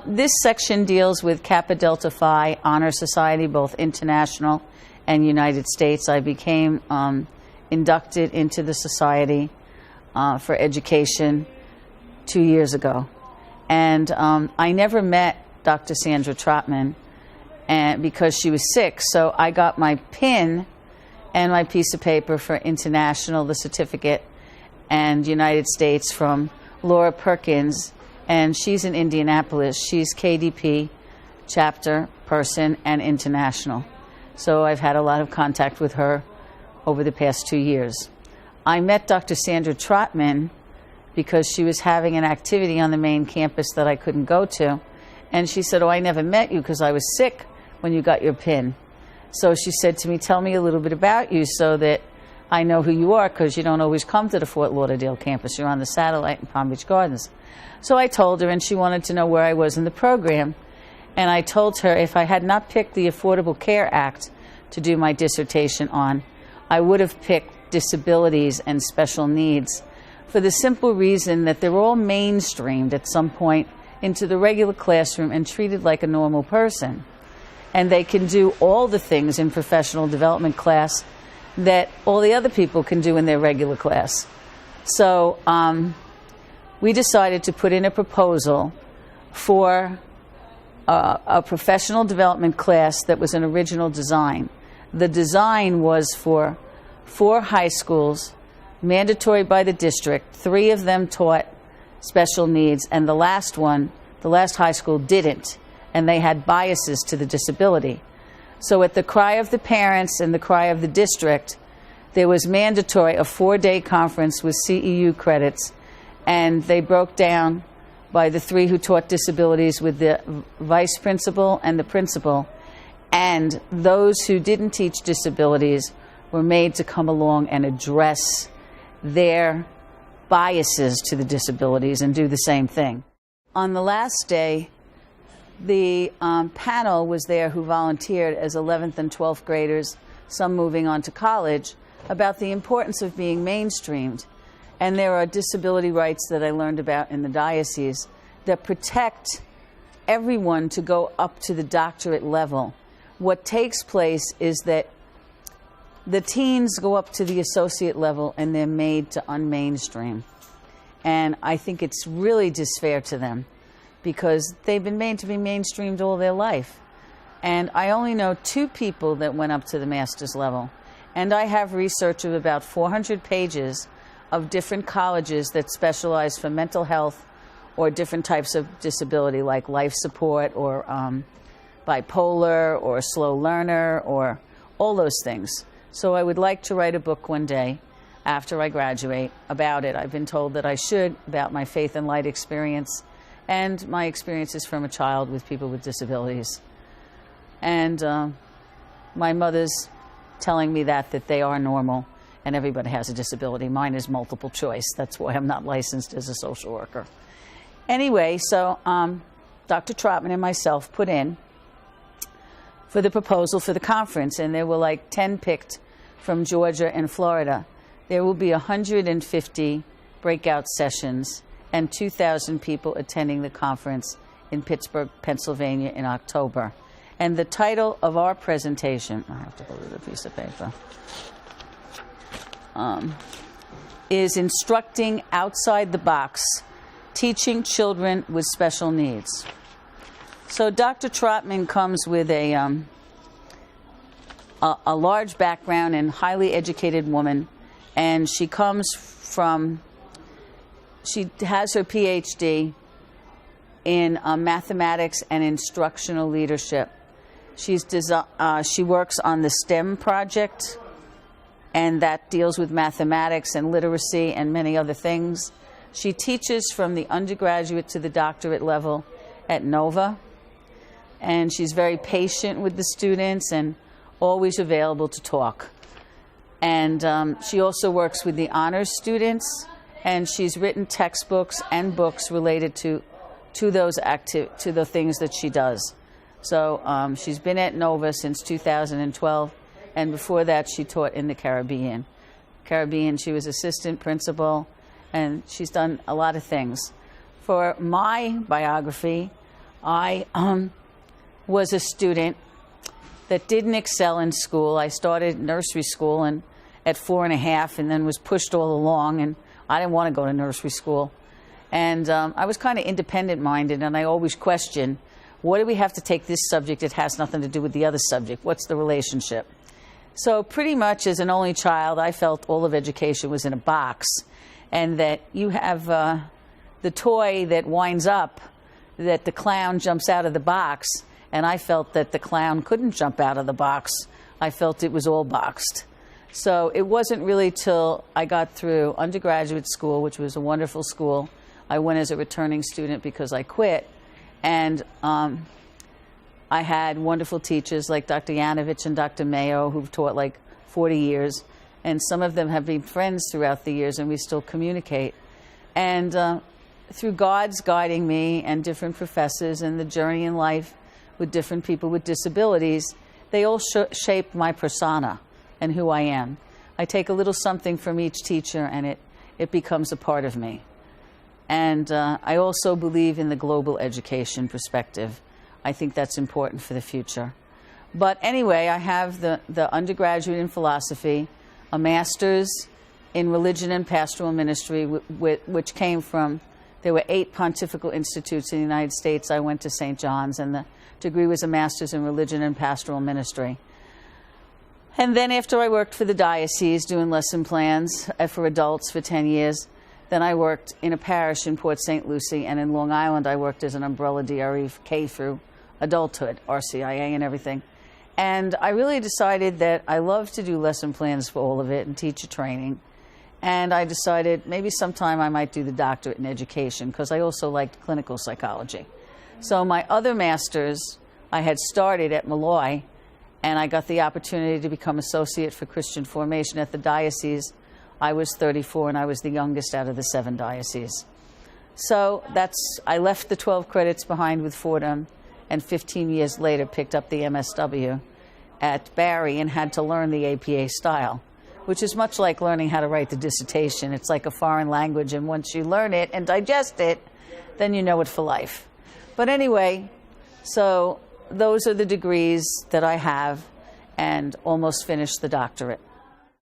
This section deals with Kappa Delta Phi Honor Society, both international and United States. I became inducted into the Society for Education 2 years ago. And I never met Dr. Sandra Trotman because she was sick. So I got my pin and my piece of paper for international, the certificate, and United States from Laura Perkins. And she's in Indianapolis. She's KDP chapter person and international. So I've had a lot of contact with her over the past 2 years. I met Dr. Sandra Trotman because she was having an activity on the main campus that I couldn't go to. And she said, "Oh, I never met you because I was sick when you got your pin." So she said to me, "Tell me a little bit about you so that I know who you are, because you don't always come to the Fort Lauderdale campus. You're on the satellite in Palm Beach Gardens." So I told her, and she wanted to know where I was in the program. And I told her if I had not picked the Affordable Care Act to do my dissertation on, I would have picked disabilities and special needs, for the simple reason that they're all mainstreamed at some point into the regular classroom and treated like a normal person. And they can do all the things in professional development class that all the other people can do in their regular class. So we decided to put in a proposal for a professional development class that was an original design. The design was for 4 high schools, mandatory by the district. 3 of them taught special needs, and the last high school didn't, and they had biases to the disability. So at the cry of the parents and the cry of the district, there was mandatory, a 4-day conference with CEU credits, and they broke down by the 3 who taught disabilities with the vice principal and the principal, and those who didn't teach disabilities were made to come along and address their biases to the disabilities and do the same thing. On the last day, the panel was there who volunteered as 11th and 12th graders, some moving on to college, about the importance of being mainstreamed. And there are disability rights that I learned about in the diocese that protect everyone to go up to the doctorate level. What takes place is that the teens go up to the associate level and they're made to unmainstream. And I think it's really disfair to them, because they've been made to be mainstreamed all their life. And I only know 2 people that went up to the master's level. And I have research of about 400 pages of different colleges that specialize for mental health or different types of disability, like life support or bipolar or slow learner or all those things. So I would like to write a book one day after I graduate about it. I've been told that I should, about my faith and light experience and my experiences from a child with people with disabilities. And my mother's telling me that they are normal and everybody has a disability. Mine is multiple choice. That's why I'm not licensed as a social worker. Anyway, so Dr. Trotman and myself put in for the proposal for the conference, and there were like 10 picked from Georgia and Florida. There will be 150 breakout sessions and 2,000 people attending the conference in Pittsburgh, Pennsylvania in October. And the title of our presentation, I have to go to the piece of paper, is Instructing Outside the Box, Teaching Children with Special Needs. So Dr. Trotman comes with a large background and highly educated woman, and she comes from, she has her PhD in mathematics and instructional leadership. She works on the STEM project, and that deals with mathematics and literacy and many other things. She teaches from the undergraduate to the doctorate level at Nova, and she's very patient with the students and always available to talk. And she also works with the honors students, and she's written textbooks and books related to the things that she does. So she's been at Nova since 2012, and before that she taught in the Caribbean. She was assistant principal, and she's done a lot of things. For my biography, I was a student that didn't excel in school. I started nursery school and at 4.5 and then was pushed all along, and I didn't want to go to nursery school. And I was kind of independent-minded, and I always questioned, what do we have to take this subject that has nothing to do with the other subject? What's the relationship? So pretty much as an only child, I felt all of education was in a box, and that you have the toy that winds up, that the clown jumps out of the box, and I felt that the clown couldn't jump out of the box. I felt it was all boxed. So it wasn't really till I got through undergraduate school, which was a wonderful school. I went as a returning student because I quit. And I had wonderful teachers like Dr. Yanovich and Dr. Mayo, who've taught like 40 years. And some of them have been friends throughout the years, and we still communicate. And through God's guiding me and different professors and the journey in life with different people with disabilities, they all shape my persona and who I am. I take a little something from each teacher, and it becomes a part of me. And I also believe in the global education perspective. I think that's important for the future. But anyway, I have the undergraduate in philosophy, a master's in religion and pastoral ministry, which came from, there were 8 pontifical institutes in the United States. I went to St. John's, and the degree was a master's in religion and pastoral ministry. And then after I worked for the diocese doing lesson plans for adults for 10 years, then I worked in a parish in Port St. Lucie, and in Long Island I worked as an umbrella DRE K through adulthood, RCIA and everything. And I really decided that I love to do lesson plans for all of it and teacher training. And I decided maybe sometime I might do the doctorate in education, because I also liked clinical psychology. So my other master's I had started at Malloy, and I got the opportunity to become associate for Christian formation at the diocese. I was 34, and I was the youngest out of the 7 dioceses. So I left the 12 credits behind with Fordham, and 15 years later picked up the MSW at Barry and had to learn the APA style, which is much like learning how to write the dissertation. It's like a foreign language, and once you learn it and digest it, then you know it for life. But anyway, so those are the degrees that I have, and almost finished the doctorate.